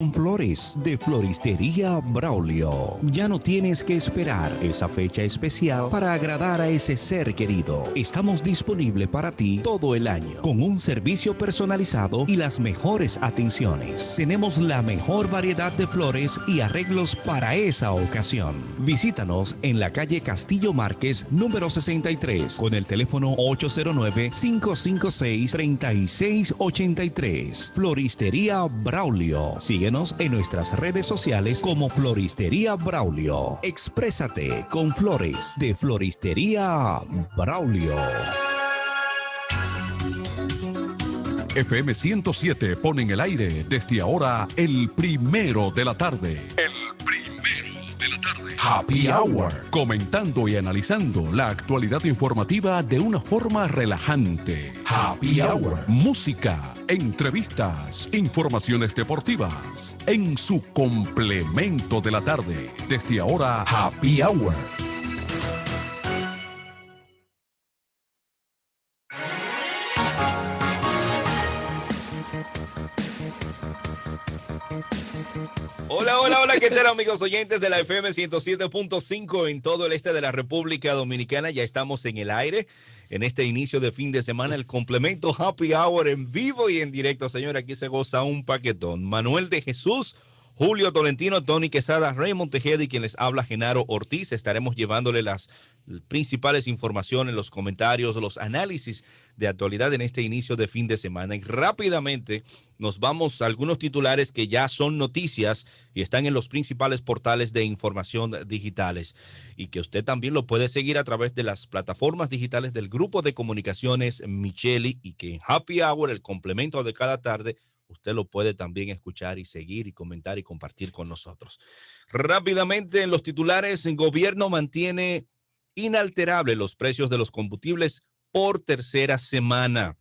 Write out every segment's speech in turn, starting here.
Con flores de Floristería Braulio. Ya no tienes que esperar esa fecha especial para agradar a ese ser querido. Estamos disponibles para ti todo el año, con un servicio personalizado y las mejores atenciones. Tenemos la mejor variedad de flores y arreglos para esa ocasión. Visítanos en la calle Castillo Márquez, número 63, con el teléfono 809-556-3683. Floristería Braulio. Síguenos en nuestras redes sociales como Floristería Braulio. Exprésate con flores de Floristería Braulio. FM 107 pone en el aire desde ahora el primero de la tarde. El primero de la tarde. Happy Hour. Comentando y analizando la actualidad informativa de una forma relajante. Happy Hour. Música, entrevistas, informaciones deportivas. En su complemento de la tarde. Desde ahora, Happy Hour. Hola, hola, hola, ¿qué tal, amigos oyentes de la FM 107.5 en todo el este de la República Dominicana? Ya estamos en el aire en este inicio de fin de semana, el complemento Happy Hour en vivo y en directo. Señor, aquí se goza un paquetón. Manuel de Jesús, Julio Tolentino, Tony Quesada, Raymond Tejeda y quien les habla, Genaro Ortiz. Estaremos llevándole las principales informaciones, los comentarios, los análisis de actualidad en este inicio de fin de semana. Y rápidamente nos vamos a algunos titulares que ya son noticias y están en los principales portales de información digitales y que usted también lo puede seguir a través de las plataformas digitales del grupo de comunicaciones Micheli, y que en Happy Hour, el complemento de cada tarde, usted lo puede también escuchar y seguir y comentar y compartir con nosotros. Rápidamente en los titulares, el gobierno mantiene inalterables los precios de los combustibles por tercera semana.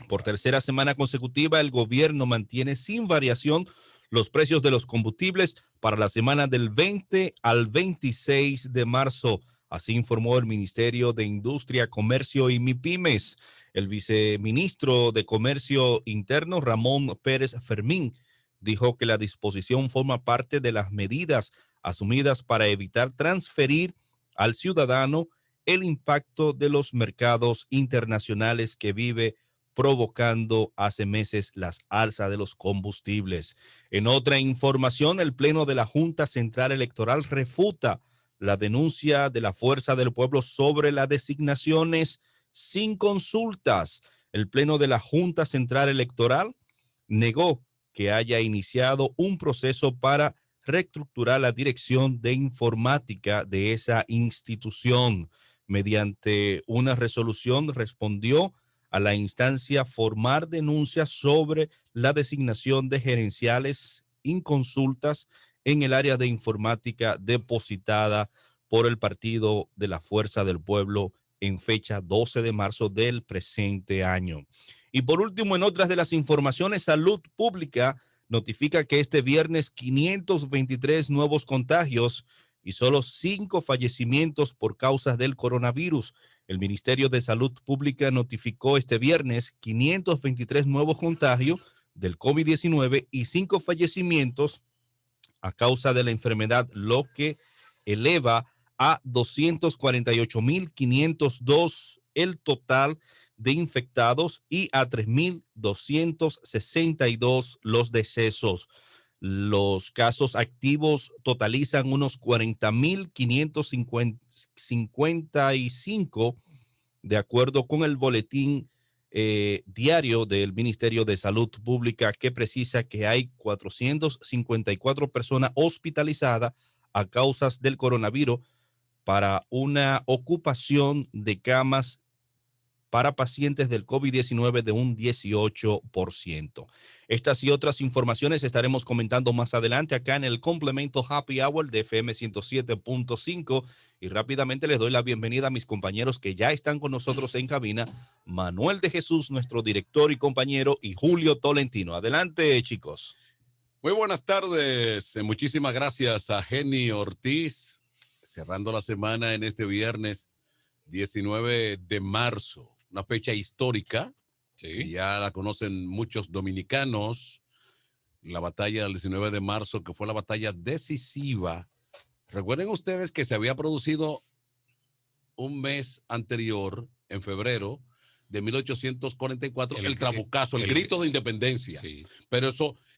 Por tercera semana consecutiva, el gobierno mantiene sin variación los precios de los combustibles para la semana del 20 al 26 de marzo. Así informó el Ministerio de Industria, Comercio y MIPIMES. El viceministro de Comercio Interno, Ramón Pérez Fermín, dijo que la disposición forma parte de las medidas asumidas para evitar transferir al ciudadano el impacto de los mercados internacionales que vive provocando hace meses las alzas de los combustibles. En otra información, el Pleno de la Junta Central Electoral refuta la denuncia de la Fuerza del Pueblo sobre las designaciones sin consultas. El Pleno de la Junta Central Electoral negó que haya iniciado un proceso para reestructurar la dirección de informática de esa institución. Mediante una resolución respondió a la instancia formar denuncias sobre la designación de gerenciales inconsultas en el área de informática depositada por el Partido de la Fuerza del Pueblo en fecha 12 de marzo del presente año. Y por último, en otras de las informaciones, Salud Pública notifica que este viernes 523 nuevos contagios y solo 5 fallecimientos por causas del coronavirus. El Ministerio de Salud Pública notificó este viernes 523 nuevos contagios del COVID-19 y 5 fallecimientos a causa de la enfermedad, lo que eleva a 248.502 el total de infectados y a 3.262 los decesos. Los casos activos totalizan unos 40.555 de acuerdo con el boletín diario del Ministerio de Salud Pública, que precisa que hay 454 personas hospitalizadas a causas del coronavirus para una ocupación de camas para pacientes del COVID-19 de un 18%. Estas y otras informaciones estaremos comentando más adelante acá en el complemento Happy Hour de FM 107.5, y rápidamente les doy la bienvenida a mis compañeros que ya están con nosotros en cabina, Manuel de Jesús, nuestro director y compañero, y Julio Tolentino. Adelante, chicos. Muy buenas tardes. Muchísimas gracias a Jenny Ortiz, cerrando la semana en este viernes 19 de marzo. Una fecha histórica, sí, que ya la conocen muchos dominicanos, la batalla del 19 de marzo, que fue la batalla decisiva. Recuerden ustedes que se había producido un mes anterior, en febrero de 1844, el Trabucazo, el grito de independencia. Sí. Pero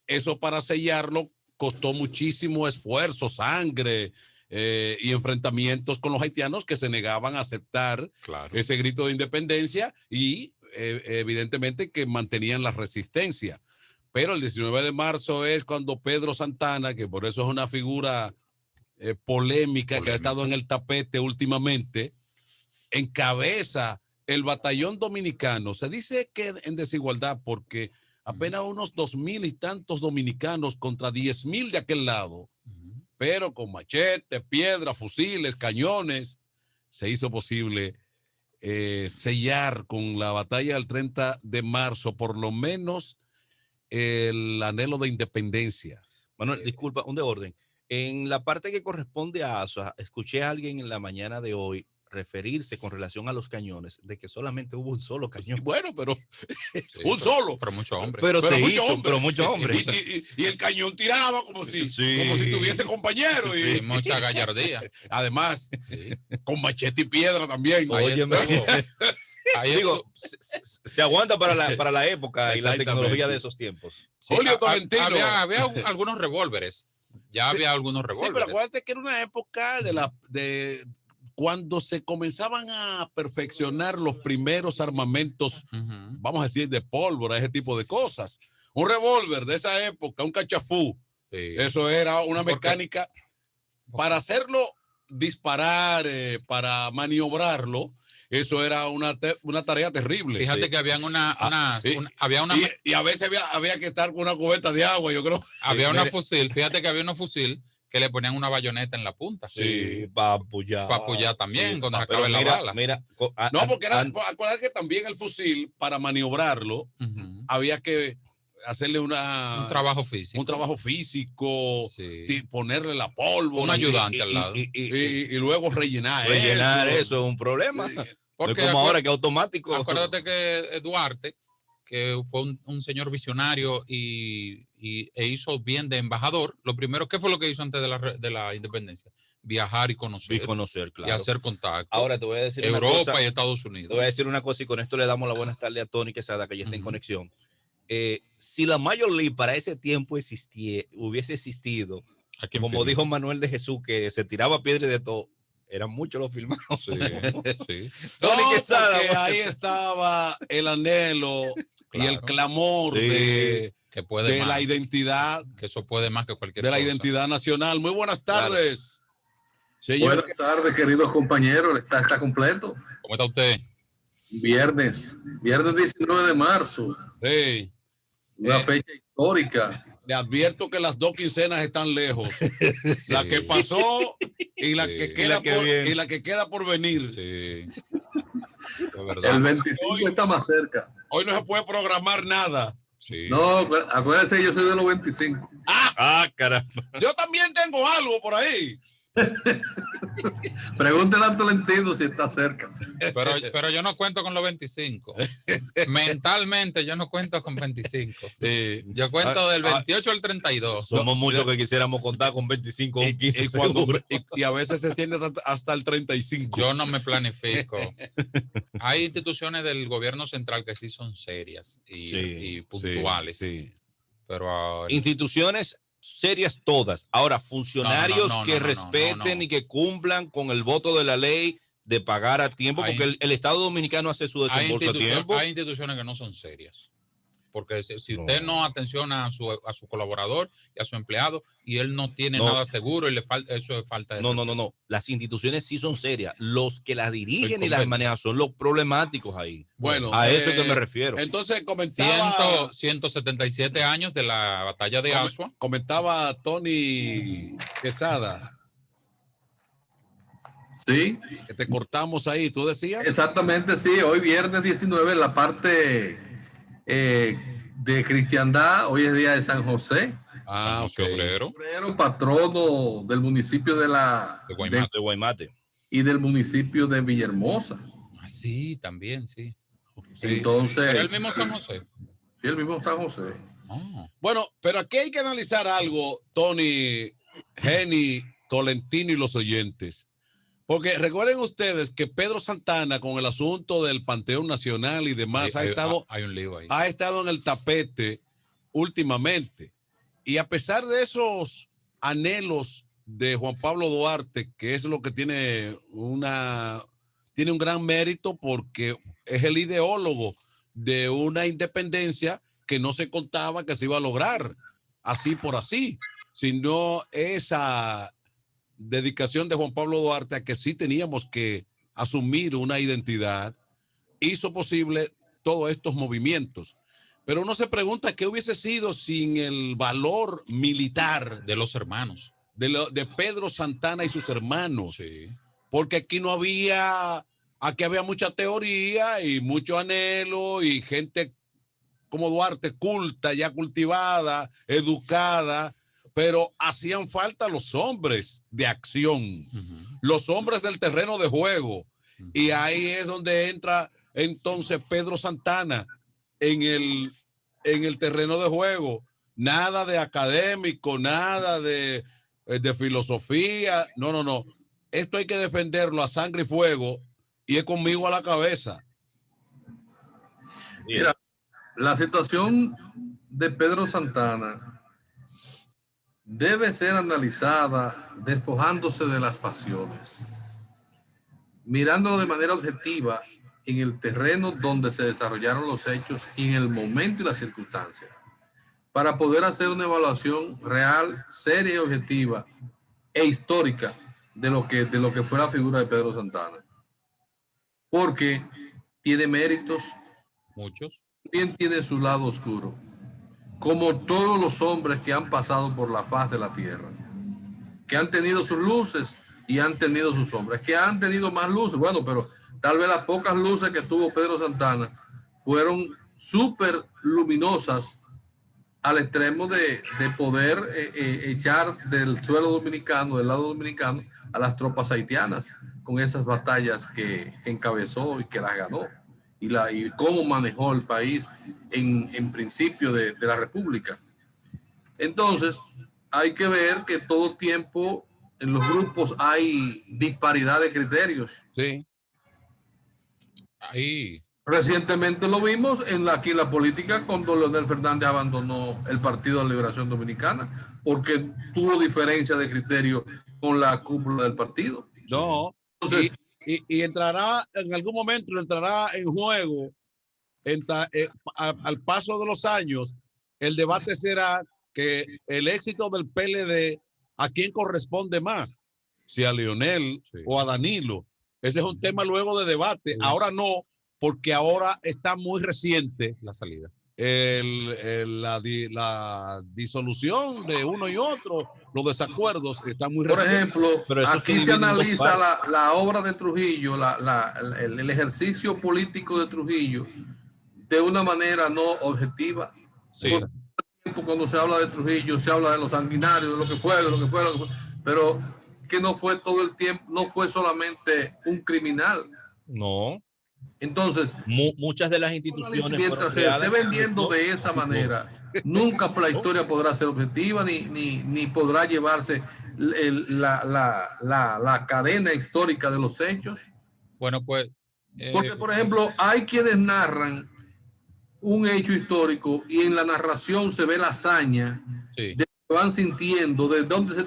eso para sellarlo costó muchísimo esfuerzo, sangre y enfrentamientos con los haitianos que se negaban a aceptar ese grito de independencia y evidentemente que mantenían la resistencia. Pero el 19 de marzo es cuando Pedro Santana, que por eso es una figura polémica que ha estado en el tapete últimamente, encabeza el batallón dominicano. Se dice que en desigualdad porque apenas unos 2,000 y tantos dominicanos contra 10,000 de aquel lado, pero con machete, piedra, fusiles, cañones, se hizo posible sellar con la batalla del 30 de marzo por lo menos el anhelo de independencia. Manuel, disculpa, un de orden. En la parte que corresponde a ASUA, escuché a alguien en la mañana de hoy referirse con relación a los cañones de que solamente hubo un solo cañón. Bueno, pero Sí, solo. Pero muchos hombres. Pero se muchos hizo, hombres. pero muchos hombres. Y el cañón tiraba como si tuviese compañero. Sí, mucha gallardía. Además, Sí. con machete y piedra también. Óyeme. Ahí Digo, se aguanta para la época y la Exactamente. tecnología de esos tiempos. Sí, Julio Tolentino. había algunos revólveres. Ya había algunos Sí, revólveres. pero acuérdate que era una época de cuando se comenzaban a perfeccionar los primeros armamentos, vamos a decir, de pólvora, ese tipo de cosas. Un revólver de esa época, un cachafú, Sí. eso era una mecánica para hacerlo disparar, para maniobrarlo. Eso era una tarea terrible. Fíjate que habían había una Y a veces había que estar con una cubeta de agua, yo creo. había una fusil, fíjate que había una fusil que le ponían una bayoneta en la punta. Sí, para apoyar. Para apoyar también, cuando se pero acabe la bala. Mira, No, porque acuérdate que también el fusil, para maniobrarlo, había que hacerle un trabajo físico. Un trabajo físico, Sí. ponerle la pólvora. Un ayudante al lado. Y luego rellenar eso es un problema. Porque no como ahora que automático. Acuérdate que Duarte, que fue un señor visionario e hizo bien de embajador, lo primero, ¿qué fue lo que hizo antes de la independencia? Viajar y conocer. Y conocer, claro. Y hacer contacto. Ahora te voy a decir Europa una cosa, y Estados Unidos. Te voy a decir una cosa y con esto le damos la buenas tardes a Tony Quesada, que ya está en conexión. Si la Major League para ese tiempo hubiese existido, como dijo Manuel de Jesús, que se tiraba piedra y de todo, eran muchos los filmados. Sí, sí. Tony Quesada, porque ahí estaba el anhelo y el clamor de la identidad. Que eso puede más que cualquier de la cosa. Identidad nacional. Muy buenas tardes. Señor. Buenas tardes, queridos compañeros. Está completo. ¿Cómo está usted? Viernes 19 de marzo. Sí. Una fecha histórica. Le advierto que las 2 quincenas están lejos. Sí. La que pasó y la que queda por venir. Sí. El 25 está más cerca. Hoy no se puede programar nada. Sí. No, acuérdense, yo soy de los 25. Caramba. Yo también tengo algo por ahí. Pregúntale a Tolentino si está cerca. Pero yo no cuento con los 25. Mentalmente yo no cuento con 25. Yo cuento del 28 al 32. Somos muchos que quisiéramos contar con 25 o 15. Y a veces se extiende hasta el 35. Yo no me planifico. Hay instituciones del gobierno central que sí son serias y puntuales. Sí. Pero instituciones serias todas. Ahora, funcionarios que respeten y que cumplan con el voto de la ley de pagar a tiempo, porque el Estado Dominicano hace su desembolso a tiempo. Hay instituciones que no son serias. Porque si usted no atenciona a su colaborador y a su empleado y él no tiene nada seguro y le falta, eso es falta de No. Las instituciones sí son serias. Los que las dirigen y las manejan son los problemáticos ahí. Bueno, a eso es que me refiero. Entonces comentaba 177 años de la batalla de Asua. Comentaba Tony Quesada. Sí. Que te cortamos ahí, ¿tú decías? Exactamente, sí. Hoy viernes 19, la parte de cristiandad, hoy es día de San José. Obrero, patrono del municipio de Guaymate y del municipio de Villahermosa. Sí, también, sí. Entonces, ¿Pero el mismo San José? Sí, el mismo San José. Oh. Bueno, pero aquí hay que analizar algo, Tony, Jenny, Tolentino y los oyentes. Porque recuerden ustedes que Pedro Santana, con el asunto del Panteón Nacional y demás, hay un lío ahí. Ha estado en el tapete últimamente. Y a pesar de esos anhelos de Juan Pablo Duarte, que es lo que tiene un gran mérito porque es el ideólogo de una independencia que no se contaba que se iba a lograr así por así, sino esa dedicación de Juan Pablo Duarte a que sí teníamos que asumir una identidad, hizo posible todos estos movimientos. Pero uno se pregunta qué hubiese sido sin el valor militar de los hermanos, de Pedro Santana y sus hermanos. Sí. Porque aquí había mucha teoría y mucho anhelo y gente como Duarte culta, ya cultivada, educada, pero hacían falta los hombres de acción, los hombres del terreno de juego. Y ahí es donde entra entonces Pedro Santana en el terreno de juego. Nada de académico, nada de filosofía. No. Esto hay que defenderlo a sangre y fuego y es conmigo a la cabeza. Mira, la situación de Pedro Santana debe ser analizada despojándose de las pasiones, mirándolo de manera objetiva en el terreno donde se desarrollaron los hechos y en el momento y las circunstancias, para poder hacer una evaluación real, seria y objetiva e histórica de lo que fue la figura de Pedro Santana. Porque tiene méritos, muchos, también tiene su lado oscuro, como todos los hombres que han pasado por la faz de la tierra, que han tenido sus luces y han tenido sus sombras, que han tenido más luces. Bueno, pero tal vez las pocas luces que tuvo Pedro Santana fueron súper luminosas al extremo de poder echar del suelo dominicano, del lado dominicano, a las tropas haitianas, con esas batallas que encabezó y que las ganó, y cómo manejó el país en principio de la República. Entonces, hay que ver que todo tiempo en los grupos hay disparidad de criterios. Sí. Ahí. Recientemente lo vimos aquí en la política cuando Leonel Fernández abandonó el Partido de la Liberación Dominicana porque tuvo diferencia de criterio con la cúpula del partido. No. Entonces, y entrará en algún momento, entrará en juego al paso de los años. El debate será que el éxito del PLD, ¿a quién corresponde más? Si a Leonel o a Danilo. Ese es un tema luego de debate. Ahora no, porque ahora está muy reciente la salida. La disolución de uno y otro, los desacuerdos están muy Por recientes. ejemplo, aquí se analiza la obra de Trujillo, el ejercicio político de Trujillo de una manera no objetiva. Sí. Cuando se habla de Trujillo, se habla de los sanguinarios, de lo que fue, pero que no fue todo el tiempo, no fue solamente un criminal. No. Entonces, muchas de las instituciones, mientras se esté vendiendo de esa manera, nunca la historia podrá ser objetiva ni podrá llevarse la cadena histórica de los hechos. Bueno, pues. Porque, por ejemplo, hay quienes narran un hecho histórico y en la narración se ve la hazaña de lo que van sintiendo,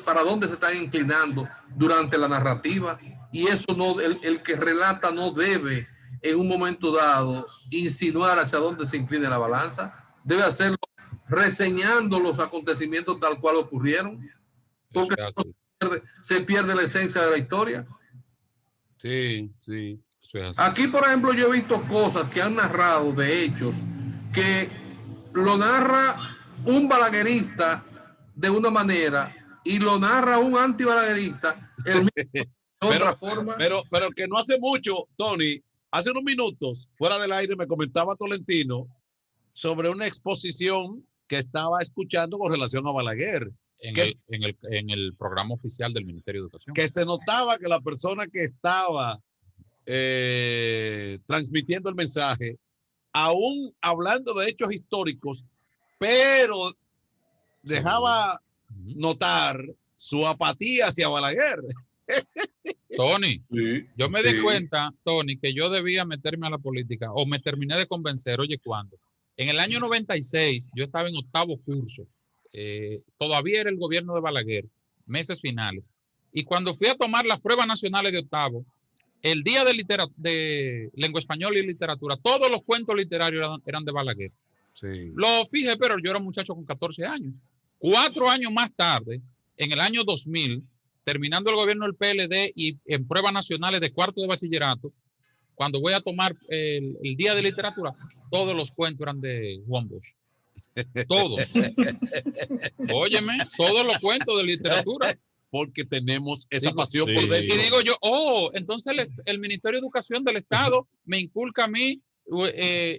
para dónde se están inclinando durante la narrativa, y eso no, el que relata no debe en un momento dado insinuar hacia dónde se incline la balanza, debe hacerlo reseñando los acontecimientos tal cual ocurrieron, porque se pierde la esencia de la historia. Sí. Aquí, por ejemplo, yo he visto cosas que han narrado de hechos que lo narra un balaguerista de una manera y lo narra un antibalaguerista de otra forma. Pero que no hace mucho, Tony, hace unos minutos, fuera del aire, me comentaba Tolentino sobre una exposición que estaba escuchando con relación a Balaguer. En el programa oficial del Ministerio de Educación. Que se notaba que la persona que estaba transmitiendo el mensaje, aún hablando de hechos históricos, pero dejaba notar su apatía hacia Balaguer. Tony, yo me di cuenta, Tony, que yo debía meterme a la política o me terminé de convencer. Oye, ¿cuándo? En el año 96, yo estaba en 8º curso. Todavía era el gobierno de Balaguer, meses finales. Y cuando fui a tomar las pruebas nacionales de 8º, el día de lengua española y literatura, todos los cuentos literarios eran de Balaguer. Sí. Lo fijé, pero yo era un muchacho con 14 años. 4 años más tarde, en el año 2000, terminando el gobierno del PLD y en pruebas nacionales de 4º de bachillerato, cuando voy a tomar el día de literatura, todos los cuentos eran de Juan Bosch. Todos. Óyeme, todos los cuentos de literatura. Porque tenemos esa pasión por dentro. Y digo yo, entonces el Ministerio de Educación del Estado me inculca a mí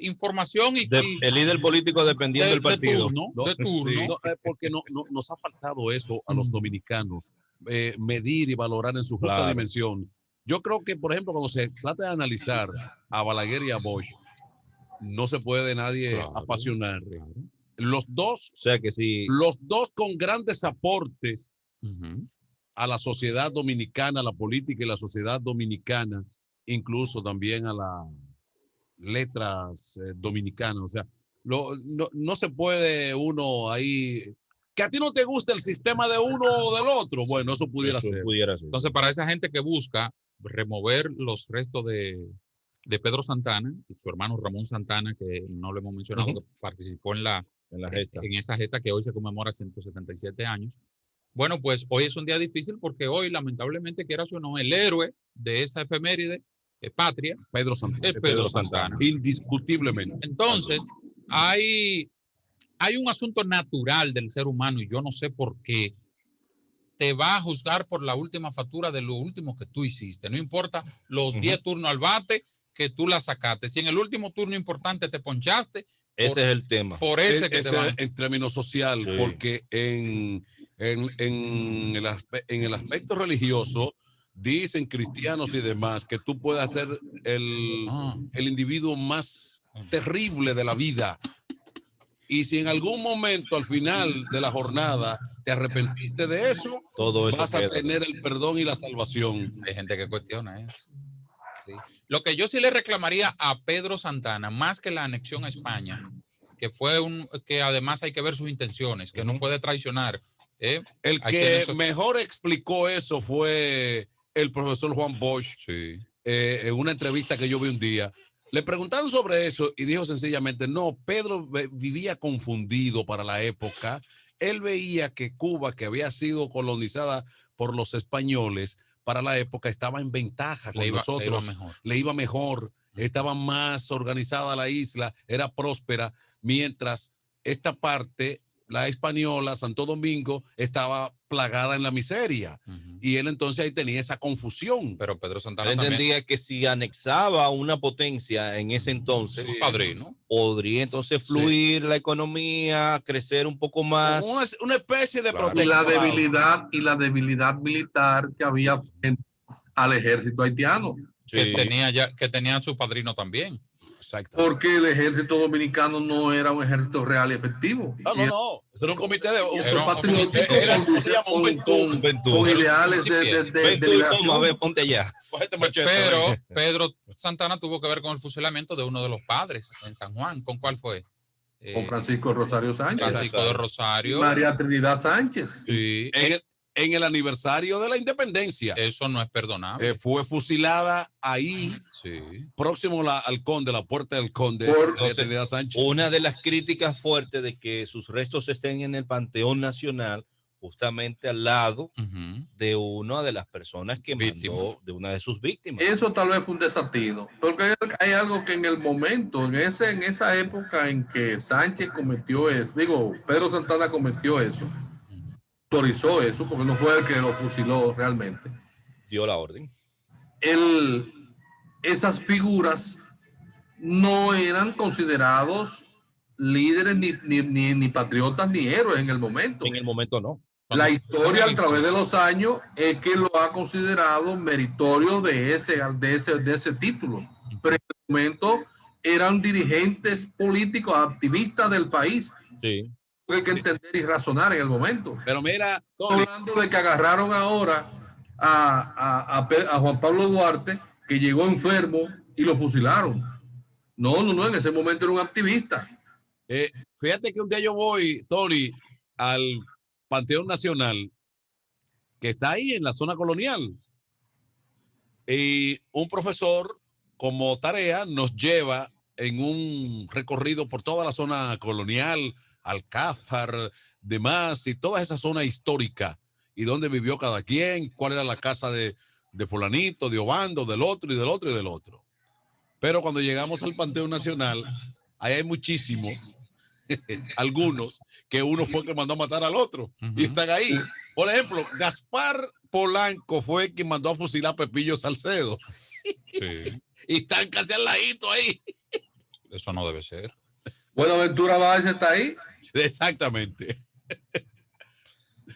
información el líder político dependiendo del partido. De turno. Sí. Porque nos ha faltado eso a los dominicanos, medir y valorar en su justa dimensión. Yo creo que, por ejemplo, cuando se trata de analizar a Balaguer y a Bosch, no se puede nadie apasionar. Los dos, o sea que sí. Los dos con grandes aportes a la sociedad dominicana, a la política y la sociedad dominicana, incluso también a las letras dominicanas. O sea, no se puede uno ahí... Que a ti no te gusta el sistema de uno o del otro. Bueno, eso pudiera ser. Entonces, para esa gente que busca remover los restos de Pedro Santana y su hermano Ramón Santana, que no lo hemos mencionado, que participó en esa gesta que hoy se conmemora 177 años. Bueno, pues hoy es un día difícil porque hoy, lamentablemente, quieras o no, el héroe de esa efeméride patria Pedro Santana. Es Pedro Santana. Indiscutiblemente. Entonces, hay un asunto natural del ser humano y yo no sé por qué te va a juzgar por la última factura de lo último que tú hiciste. No importa los 10 turnos al bate que tú la sacaste. Si en el último turno importante te ponchaste, ese es el tema. Por ese que te va. En términos social, porque en el aspecto religioso dicen cristianos y demás que tú puedes ser el individuo más terrible de la vida. Y si en algún momento al final de la jornada te arrepentiste de eso, vas a tener el perdón y la salvación. Hay gente que cuestiona eso. Sí. Lo que yo sí le reclamaría a Pedro Santana, más que la anexión a España, que además hay que ver sus intenciones, que no puede traicionar. El que mejor explicó eso fue el profesor Juan Bosch, en una entrevista que yo vi un día. Le preguntaron sobre eso y dijo sencillamente, no, Pedro vivía confundido para la época. Él veía que Cuba, que había sido colonizada por los españoles, para la época estaba en ventaja con nosotros. Le iba mejor, estaba más organizada la isla, era próspera, mientras esta parte, la española, Santo Domingo, estaba plagada en la miseria. Y él entonces ahí tenía esa confusión. Pero Pedro Santana entendía que si anexaba una potencia en ese entonces, padrino, podría entonces fluir la economía, crecer un poco más. Una especie de protectorado. Y la debilidad militar que había frente al ejército haitiano. Que tenía su padrino también. Exacto. Porque el ejército dominicano no era un ejército real y efectivo. No. Eso era un comité de patriótico con ideales de liberación. A ver, ponte allá. Pero Pedro Santana tuvo que ver con el fusilamiento de uno de los padres en San Juan. ¿Con cuál fue? Con Francisco Rosario Sánchez. Francisco de Rosario. María Trinidad Sánchez. Sí. En el aniversario de la independencia. Eso no es perdonable. Fue fusilada ahí, próximo al Conde, la puerta del Conde, de Trinidad Sánchez. Una de las críticas fuertes de que sus restos estén en el Panteón Nacional, justamente al lado de una de las personas que mandó, de una de sus víctimas. Eso tal vez fue un desatino, porque hay algo que en el momento, en esa época en que Sánchez cometió eso, Pedro Santana cometió eso, autorizó eso, porque no fue el que lo fusiló realmente. Dio la orden. Esas figuras no eran considerados líderes ni patriotas ni héroes en el momento. En el momento no. La historia a través de los años es que lo ha considerado meritorio de ese título. Pero en el momento eran dirigentes políticos, activistas del país, Sí. Hay que entender y razonar en el momento. Pero mira, Tony, hablando de que agarraron ahora a Juan Pablo Duarte, que llegó enfermo y lo fusilaron. No, en ese momento era un activista. Fíjate que un día yo voy, Tony, al Panteón Nacional, que está ahí en la zona colonial. Y un profesor, como tarea, nos lleva en un recorrido por toda la zona colonial, Alcázar, demás, y toda esa zona histórica, y dónde vivió cada quien, cuál era la casa de fulanito, de Obando, del otro, y del otro, y del otro. Pero cuando llegamos al Panteón Nacional, ahí hay muchísimos, algunos, que uno fue el que mandó a matar al otro, y están ahí. Por ejemplo, Gaspar Polanco fue quien mandó a fusilar a Pepillo Salcedo. Sí. Y están casi al ladito ahí. Eso no debe ser. Buenaventura Báez está ahí. Exactamente.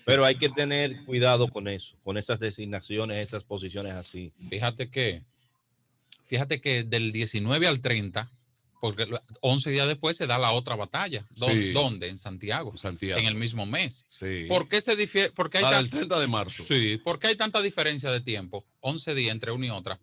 Pero hay que tener cuidado con eso, con esas designaciones, esas posiciones así. Fíjate que del 19 al 30, porque 11 días después se da la otra batalla. Sí. ¿Dónde? En Santiago. En el mismo mes. Sí. ¿Por qué se difiere? Porque hay el 30 de marzo. Sí. ¿Por qué hay tanta diferencia de tiempo? 11 días entre una y otra.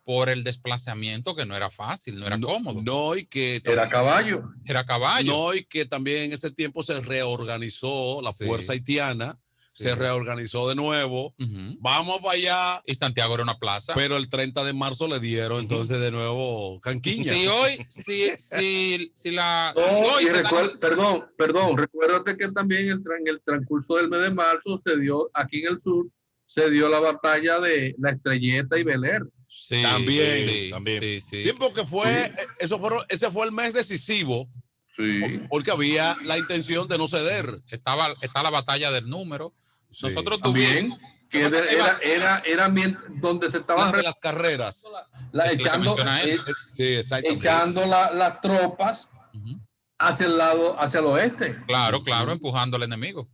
Por el desplazamiento, que no era fácil, no era cómodo. No, y que era caballo. Era caballo. No, y que también en ese tiempo se reorganizó la fuerza haitiana, se reorganizó de nuevo. Vamos para allá. Y Santiago era una plaza. Pero el 30 de marzo le dieron entonces de nuevo canquiña. Si hoy, si la... No, y perdón, recuérdate que también en el transcurso del mes de marzo se dio, aquí en el sur, se dio la batalla de La Estrelleta y Beler. Sí, también. Sí, porque ese fue el mes decisivo. Sí. Porque había la intención de no ceder. Está la batalla del número. Sí. Nosotros también, que era donde se estaban de las carreras. Echando las tropas hacia el lado, hacia el oeste. Claro, empujando al enemigo.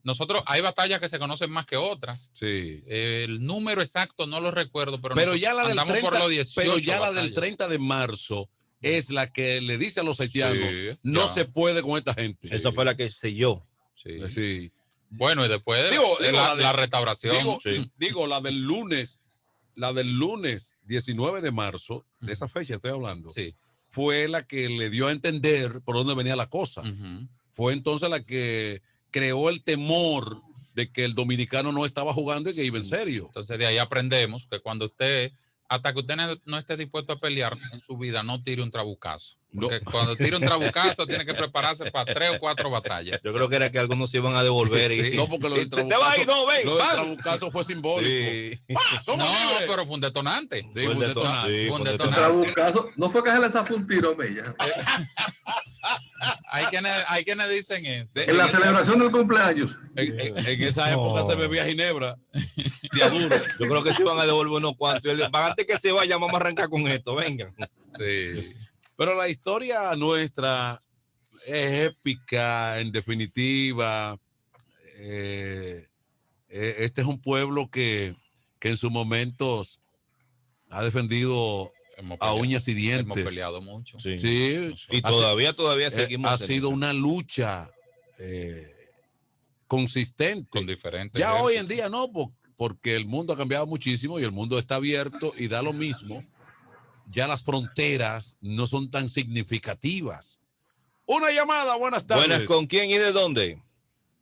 Nosotros hay batallas que se conocen más que otras. Sí. El número exacto no lo recuerdo, pero ya la del 30, por los 18 pero ya batallas. la del 30 de marzo es la que le dice a los haitianos, no se puede con esta gente. Esa fue la que selló. Sí. Bueno, y después la restauración. Digo, la del lunes 19 de marzo, de esa fecha estoy hablando, fue la que le dio a entender por dónde venía la cosa. Fue entonces la que creó el temor de que el dominicano no estaba jugando y que iba en serio. Entonces de ahí aprendemos que hasta que usted no esté dispuesto a pelear en su vida, no tire un trabucazo. Porque cuando tire un trabucazo tiene que prepararse para 3 o 4 batallas. Yo creo que era que algunos se iban a devolver. Y, no, porque lo del trabucazo fue simbólico. Pero fue un detonante. Sí, fue un detonante. El trabucazo, no fue que se le zafó un tiro, Bella. Hay quienes dicen eso. En la celebración del cumpleaños. En esa época se bebía ginebra. Yo creo que se iban a devolver unos cuantos. Antes que se vaya, vamos a arrancar con esto. Vengan. Sí. Pero la historia nuestra es épica, en definitiva. Este es un pueblo que en sus momentos ha defendido a uñas y dientes. Hemos peleado mucho. Sí. Y todavía seguimos. Ha sido una lucha consistente. Con diferentes. Ya hoy en día no, porque el mundo ha cambiado muchísimo y el mundo está abierto y da lo mismo. Ya las fronteras no son tan significativas. Una llamada, buenas tardes. Buenas, ¿con quién y de dónde?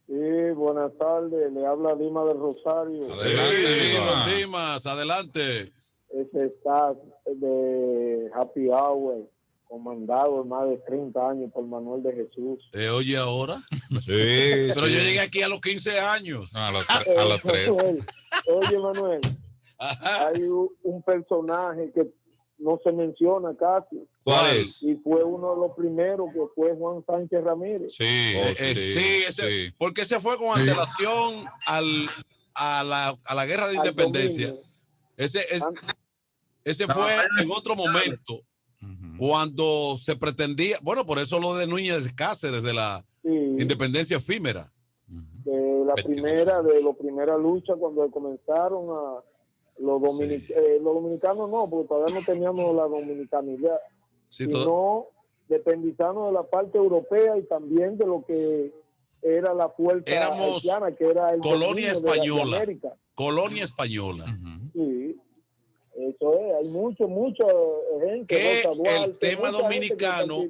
Sí, buenas tardes, le habla Dima del Rosario. Adelante, Dimas, adelante. Ese staff de Happy Hour, comandado más de 30 años por Manuel de Jesús. Oye, ahora. Sí, pero yo llegué aquí a los 15 años. No, a los 3. Oye, Manuel, hay un personaje que no se menciona casi. ¿Cuál es? Y fue uno de los primeros, que fue Juan Sánchez Ramírez. Sí. Porque se fue con antelación a la guerra de independencia. Ese fue en otro momento, cuando se pretendía, bueno, por eso lo de Núñez Cáceres, de la independencia efímera. De la primera lucha, cuando comenzaron a los dominicanos, no, porque todavía no teníamos la dominicanidad, sino dependizarnos de la parte europea y también de lo que era la fuerza haitiana, que era el colonia española. de América. Colonia española. Sí, eso es. Hay mucha gente. Que Duarte, el tema dominicano,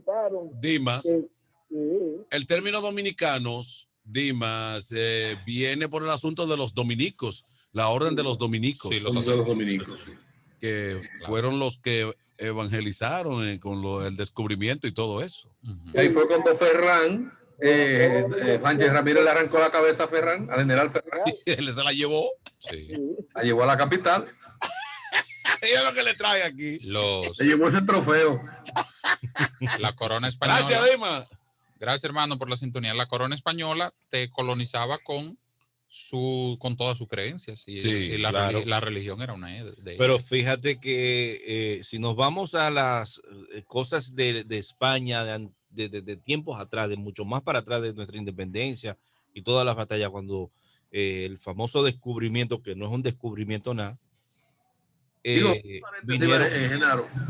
Dimas, sí. el término dominicanos, Dimas, viene por el asunto de los dominicos, la orden de los dominicos. Sí, los dominicos, sí. Que fueron los que evangelizaron con el descubrimiento y todo eso. Y ahí fue cuando Ferrán, Sánchez Ramírez le arrancó la cabeza a Ferrán, al general Ferrán. Él se la llevó. Sí. La llevó a la capital. Ella es lo que le trae aquí. Le llevó ese trofeo. La corona española. Gracias, Dema. Gracias, hermano, por la sintonía. La corona española te colonizaba con todas sus creencias y la religión era una de ellas. Pero fíjate que si nos vamos a las cosas de España de tiempos atrás, de mucho más para atrás de nuestra independencia y todas las batallas, cuando el famoso descubrimiento, que no es un descubrimiento nada. Un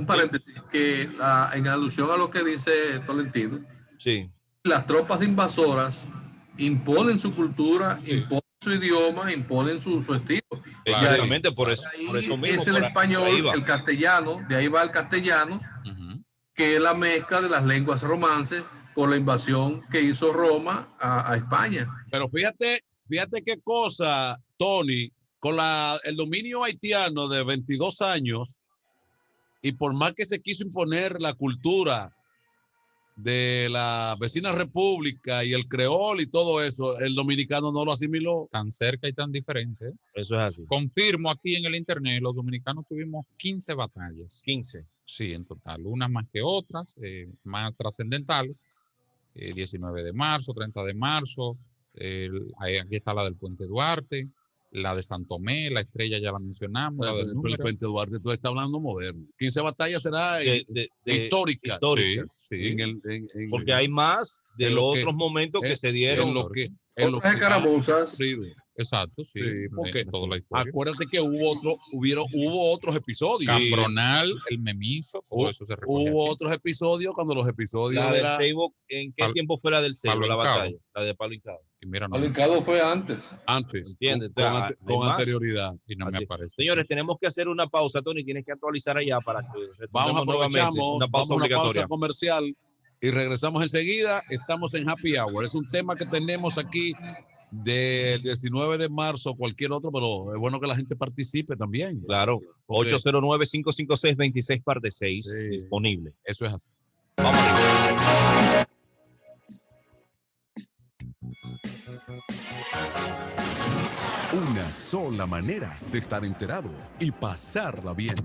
paréntesis, que en alusión a lo que dice Tolentino, sí, las tropas invasoras imponen su cultura, imponen su idioma, imponen su estilo. Exactamente, por eso mismo. Es el español, el castellano, de ahí va el castellano, que es la mezcla de las lenguas romances por la invasión que hizo Roma a España. Pero fíjate qué cosa, Tony, con el dominio haitiano de 22 años, y por más que se quiso imponer la cultura de la vecina república y el creol y todo eso, el dominicano no lo asimiló. Tan cerca y tan diferente. Eso es así. Confirmo aquí en el internet, los dominicanos tuvimos 15 batallas. 15. Sí, en total. Unas más que otras, más trascendentales. 19 de marzo, 30 de marzo. Aquí está la del Puente Duarte. La de Santomé, la Estrella ya la mencionamos. La del el Puente Duarte, tú estás hablando moderno. 15 batallas será histórica. Sí. Porque hay más de los otros momentos que se dieron. En los escaramuzas. Exacto, sí. Porque acuérdate que hubo otros episodios. Cambronal, el Memiso, todo eso se recoge. Hubo otros episodios cuando los episodios la del Seibo, ¿en qué tiempo fue la del Seibo, la batalla? La de Palo Hincado. Palo Hincado fue antes. ¿Entiendes? Con anterioridad. Y no me aparece. Señores, tenemos que hacer una pausa, Tony. Tienes que actualizar allá para que vamos a aprovechar una pausa comercial y regresamos enseguida. Estamos en Happy Hour. Es un tema que tenemos aquí del 19 de marzo, cualquier otro, pero es bueno que la gente participe también. Claro. 809-556-26 par de 6 disponible. Eso es así. Vamos a Una sola manera de estar enterado y pasarla bien.